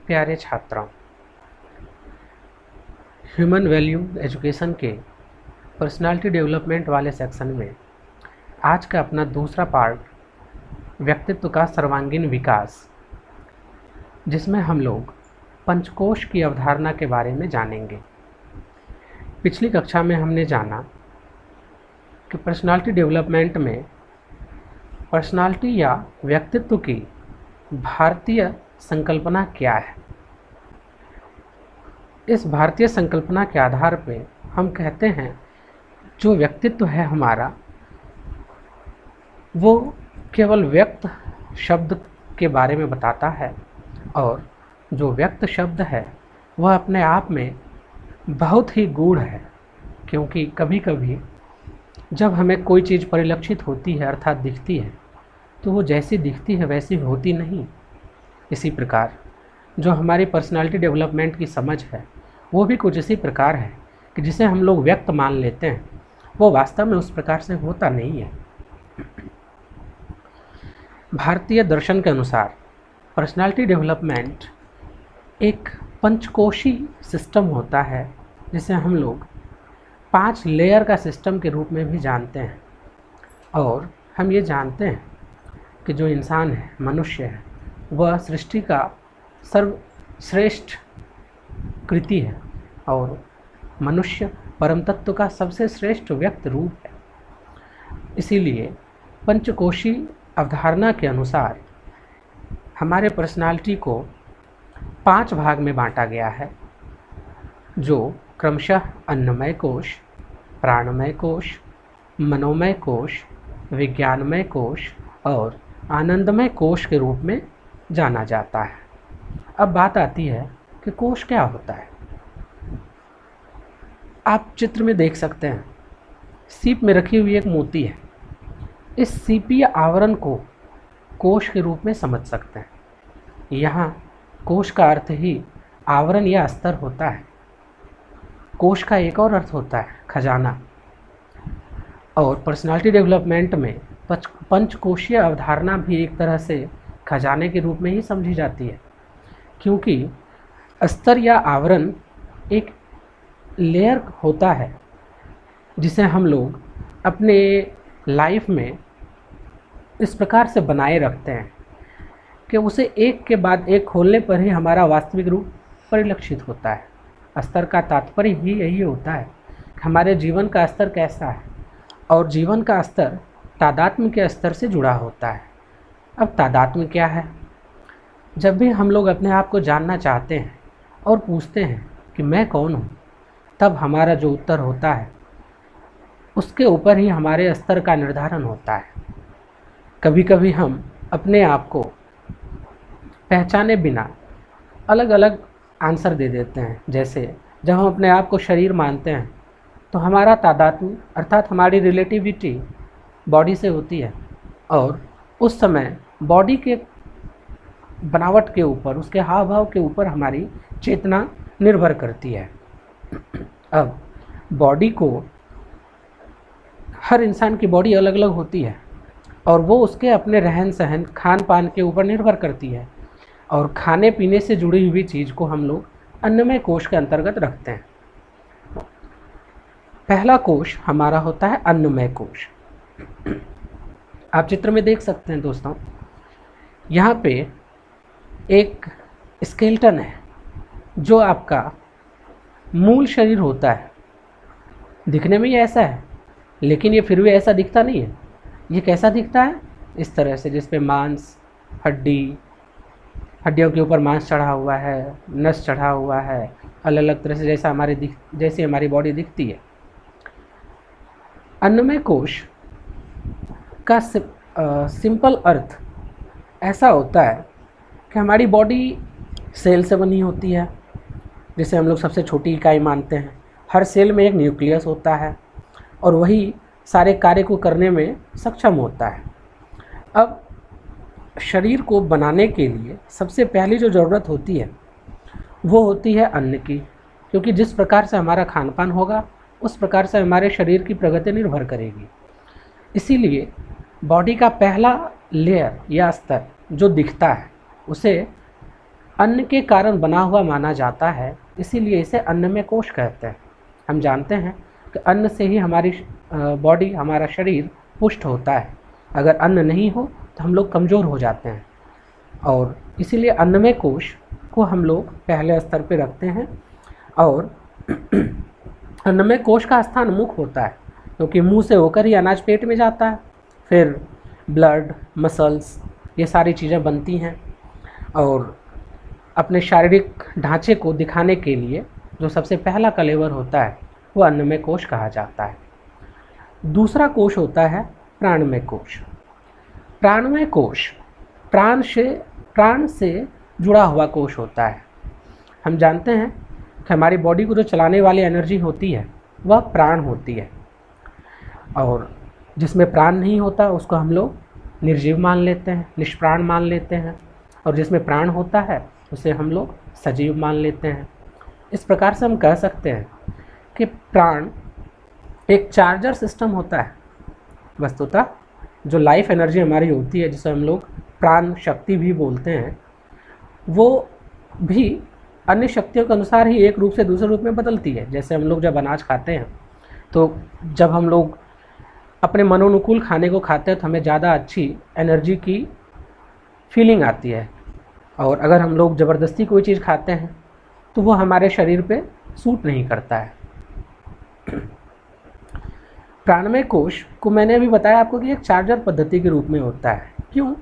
प्यारे छात्रों, human value education के पर्सनालिटी डेवलपमेंट वाले सेक्शन में आज का अपना दूसरा पार्ट व्यक्तित्व का सर्वांगीण विकास, जिसमें हम लोग पंचकोश की अवधारणा के बारे में जानेंगे। पिछली कक्षा में हमने जाना कि पर्सनालिटी डेवलपमेंट में पर्सनालिटी या व्यक्तित्व की भारतीय संकल्पना क्या है। इस भारतीय संकल्पना के आधार पे हम कहते हैं जो व्यक्तित्व है हमारा, वो केवल व्यक्त शब्द के बारे में बताता है, और जो व्यक्त शब्द है वह अपने आप में बहुत ही गूढ़ है, क्योंकि कभी कभी जब हमें कोई चीज़ परिलक्षित होती है अर्थात दिखती है, तो वो जैसी दिखती है वैसी होती नहीं। इसी प्रकार जो हमारी पर्सनालिटी डेवलपमेंट की समझ है वो भी कुछ इसी प्रकार है कि जिसे हम लोग व्यक्त मान लेते हैं वो वास्तव में उस प्रकार से होता नहीं है। भारतीय दर्शन के अनुसार पर्सनालिटी डेवलपमेंट एक पंचकोशी सिस्टम होता है, जिसे हम लोग 5 लेयर का सिस्टम के रूप में भी जानते हैं। और हम ये जानते हैं कि जो इंसान है, मनुष्य है, वह सृष्टि का सर्वश्रेष्ठ कृति है और मनुष्य परम तत्व का सबसे श्रेष्ठ व्यक्त रूप है। इसीलिए पंचकोशी अवधारणा के अनुसार हमारे पर्सनालिटी को 5 भाग में बांटा गया है, जो क्रमशः अन्नमय कोश, प्राणमय कोश, मनोमय कोश, विज्ञानमय कोश और आनंदमय कोश के रूप में जाना जाता है। अब बात आती है कि कोश क्या होता है। आप चित्र में देख सकते हैं, सीप में रखी हुई एक मोती है। इस सीपीय आवरण को कोश के रूप में समझ सकते हैं। यहाँ कोश का अर्थ ही आवरण या अस्तर होता है। कोश का एक और अर्थ होता है खजाना। और पर्सनालिटी डेवलपमेंट में पंचकोशीय अवधारणा भी एक तरह से खजाने के रूप में ही समझी जाती है, क्योंकि अस्तर या आवरण एक लेयर होता है जिसे हम लोग अपने लाइफ में इस प्रकार से बनाए रखते हैं कि उसे एक के बाद एक खोलने पर ही हमारा वास्तविक रूप परिलक्षित होता है। अस्तर का तात्पर्य ही यही होता है कि हमारे जीवन का स्तर कैसा है, और जीवन का स्तर तादात्म्य के स्तर से जुड़ा होता है। अब तादात्म्य क्या है? जब भी हम लोग अपने आप को जानना चाहते हैं और पूछते हैं कि मैं कौन हूँ, तब हमारा जो उत्तर होता है उसके ऊपर ही हमारे स्तर का निर्धारण होता है। कभी कभी हम अपने आप को पहचाने बिना अलग अलग आंसर दे देते हैं। जैसे जब हम अपने आप को शरीर मानते हैं तो हमारा तादात्म्य अर्थात हमारी रिलेटिविटी बॉडी से होती है, और उस समय बॉडी के बनावट के ऊपर, उसके हाव भाव के ऊपर हमारी चेतना निर्भर करती है। अब बॉडी को, हर इंसान की बॉडी अलग अलग होती है और वो उसके अपने रहन सहन, खान पान के ऊपर निर्भर करती है, और खाने पीने से जुड़ी हुई चीज़ को हम लोग अन्नमय कोश के अंतर्गत रखते हैं। पहला कोश हमारा होता है अन्नमय कोश। आप चित्र में देख सकते हैं दोस्तों, यहाँ पे एक स्केलेटन है जो आपका मूल शरीर होता है। दिखने में ये ऐसा है, लेकिन ये फिर भी ऐसा दिखता नहीं है। ये कैसा दिखता है? इस तरह से, जिस पे मांस, हड्डियों के ऊपर मांस चढ़ा हुआ है, नस चढ़ा हुआ है, अलग अलग तरह से जैसे हमारी बॉडी दिखती है। अन्नमय कोश का सिंपल अर्थ ऐसा होता है कि हमारी बॉडी सेल से बनी होती है, जिसे हम लोग सबसे छोटी इकाई मानते हैं। हर सेल में एक न्यूक्लियस होता है और वही सारे कार्य को करने में सक्षम होता है। अब शरीर को बनाने के लिए सबसे पहली जो ज़रूरत होती है वो होती है अन्न की, क्योंकि जिस प्रकार से हमारा खान पान होगा उस प्रकार से हमारे शरीर की प्रगति निर्भर करेगी। इसीलिए बॉडी का पहला लेयर या स्तर जो दिखता है उसे अन्न के कारण बना हुआ माना जाता है, इसीलिए इसे अन्नमय कोश कहते हैं। हम जानते हैं कि अन्न से ही हमारी बॉडी, हमारा शरीर पुष्ट होता है। अगर अन्न नहीं हो तो हम लोग कमज़ोर हो जाते हैं, और इसीलिए अन्नमय कोश को हम लोग पहले स्तर पे रखते हैं। और अन्नमय कोश का स्थान मुख होता है, क्योंकि मुंह से होकर ही अनाज पेट में जाता है, फिर ब्लड, मसल्स, ये सारी चीज़ें बनती हैं। और अपने शारीरिक ढांचे को दिखाने के लिए जो सबसे पहला कलेवर होता है वो अन्नमय कोश कहा जाता है। दूसरा कोश होता है प्राणमय कोश। प्राणमय कोश प्राण से जुड़ा हुआ कोश होता है। हम जानते हैं कि हमारी बॉडी को जो चलाने वाली एनर्जी होती है वह प्राण होती है, और जिसमें प्राण नहीं होता उसको हम लोग निर्जीव मान लेते हैं, निष्प्राण मान लेते हैं, और जिसमें प्राण होता है उसे हम लोग सजीव मान लेते हैं। इस प्रकार से हम कह सकते हैं कि प्राण एक चार्जर सिस्टम होता है। वस्तुतः जो लाइफ एनर्जी हमारी होती है, जिसे हम लोग प्राण शक्ति भी बोलते हैं, वो भी अन्य शक्तियों के अनुसार ही एक रूप से दूसरे रूप में बदलती है। जैसे हम लोग जब अनाज खाते हैं, तो जब हम लोग अपने मनोनुकूल खाने को खाते हैं तो हमें ज़्यादा अच्छी एनर्जी की फीलिंग आती है, और अगर हम लोग ज़बरदस्ती कोई चीज़ खाते हैं तो वो हमारे शरीर पे सूट नहीं करता है। प्राणमय कोश को मैंने अभी बताया आपको कि एक चार्जर पद्धति के रूप में होता है। क्यों?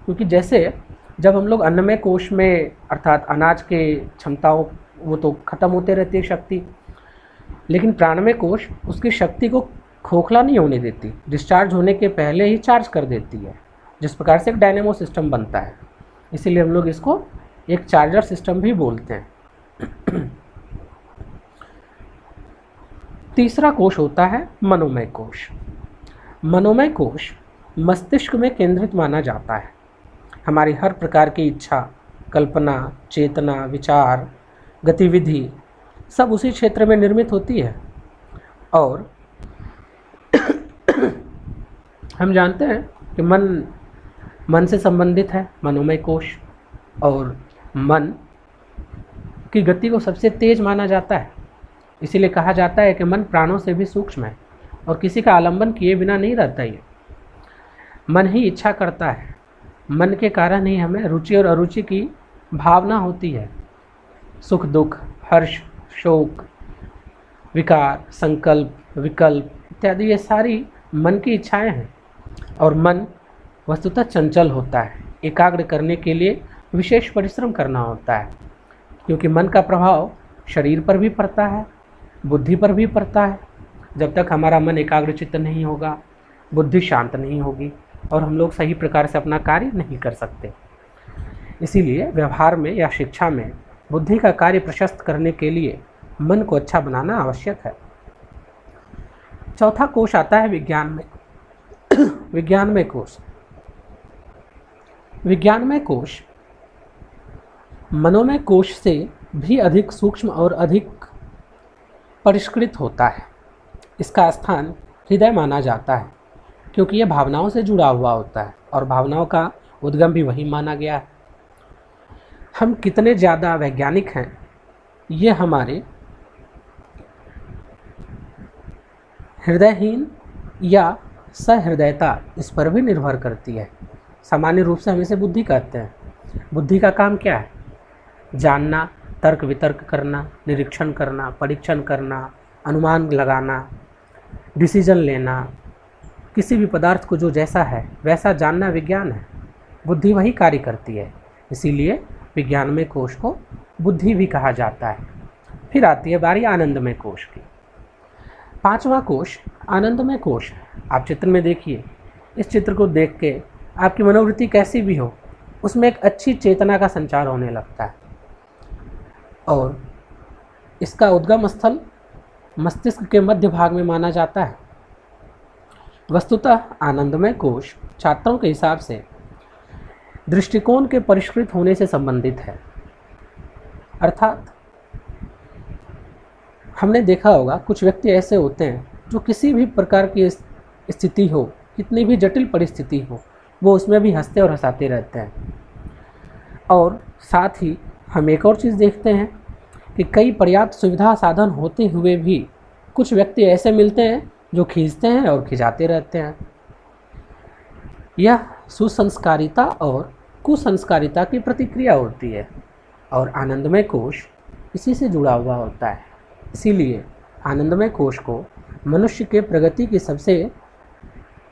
क्योंकि जैसे जब हम लोग अन्नमय कोश में, अर्थात अनाज के क्षमताओं, वो तो ख़त्म होते रहती है शक्ति, लेकिन प्राणमय कोश उसकी शक्ति को खोखला नहीं होने देती, डिस्चार्ज होने के पहले ही चार्ज कर देती है, जिस प्रकार से एक डायनेमो सिस्टम बनता है। इसीलिए हम लोग इसको एक चार्जर सिस्टम भी बोलते हैं। तीसरा कोश होता है मनोमय कोश। मनोमय कोश मस्तिष्क में केंद्रित माना जाता है। हमारी हर प्रकार की इच्छा, कल्पना, चेतना, विचार, गतिविधि सब उसी क्षेत्र में निर्मित होती है। और हम जानते हैं कि मन से संबंधित है मनोमय कोश, और मन की गति को सबसे तेज माना जाता है। इसीलिए कहा जाता है कि मन प्राणों से भी सूक्ष्म है और किसी का आलंबन किए बिना नहीं रहता। ये मन ही इच्छा करता है, मन के कारण ही हमें रुचि और अरुचि की भावना होती है। सुख दुख, हर्ष शोक, विकार, संकल्प, विकल्प इत्यादि ये सारी मन की इच्छाएं हैं। और मन वस्तुतः चंचल होता है, एकाग्र करने के लिए विशेष परिश्रम करना होता है, क्योंकि मन का प्रभाव शरीर पर भी पड़ता है, बुद्धि पर भी पड़ता है। जब तक हमारा मन एकाग्रचित्त नहीं होगा, बुद्धि शांत नहीं होगी और हम लोग सही प्रकार से अपना कार्य नहीं कर सकते। इसीलिए व्यवहार में या शिक्षा में बुद्धि का कार्य प्रशस्त करने के लिए मन को अच्छा बनाना आवश्यक है। चौथा कोश आता है विज्ञानमय कोश। विज्ञानमय कोश मनोमय कोश से भी अधिक सूक्ष्म और अधिक परिष्कृत होता है। इसका स्थान हृदय माना जाता है, क्योंकि यह भावनाओं से जुड़ा हुआ होता है और भावनाओं का उद्गम भी वही माना गया है। हम कितने ज़्यादा वैज्ञानिक हैं, ये हमारे हृदयहीन या सहृदयता इस पर भी निर्भर करती है। सामान्य रूप से हम इसे बुद्धि कहते हैं। बुद्धि का काम क्या है? जानना, तर्क वितर्क करना, निरीक्षण करना, परीक्षण करना, अनुमान लगाना, डिसीजन लेना, किसी भी पदार्थ को जो जैसा है वैसा जानना विज्ञान है। बुद्धि वही कार्य करती है, इसीलिए विज्ञानमय कोश को बुद्धि भी कहा जाता है। फिर आती है बारी आनंदमय कोश की। पांचवा कोश आनंदमय कोश है। आप चित्र में देखिए, इस चित्र को देख के आपकी मनोवृत्ति कैसी भी हो, उसमें एक अच्छी चेतना का संचार होने लगता है और इसका उद्गम स्थल मस्तिष्क के मध्य भाग में माना जाता है। वस्तुतः आनंदमय कोश छात्रों के हिसाब से दृष्टिकोण के परिष्कृत होने से संबंधित है। अर्थात हमने देखा होगा कुछ व्यक्ति ऐसे होते हैं जो किसी भी प्रकार की स्थिति हो, कितनी भी जटिल परिस्थिति हो, वो उसमें भी हंसते और हंसाते रहते हैं और साथ ही हम एक और चीज़ देखते हैं कि कई पर्याप्त सुविधा साधन होते हुए भी कुछ व्यक्ति ऐसे मिलते हैं जो खींचते हैं और खिंचाते रहते हैं। यह सुसंस्कारिता और कुसंस्कारिता की प्रतिक्रिया होती है और आनंदमय कोश इसी से जुड़ा हुआ होता है। इसीलिए आनंदमय कोश को मनुष्य के प्रगति की सबसे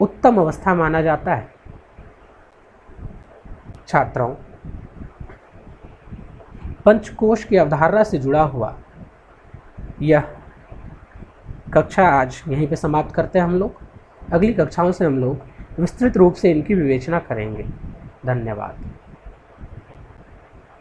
उत्तम अवस्था माना जाता है। छात्रों, पंचकोश की अवधारणा से जुड़ा हुआ यह कक्षा आज यहीं पे समाप्त करते हैं हम लोग। अगली कक्षाओं से हम लोग विस्तृत रूप से इनकी विवेचना करेंगे। धन्यवाद।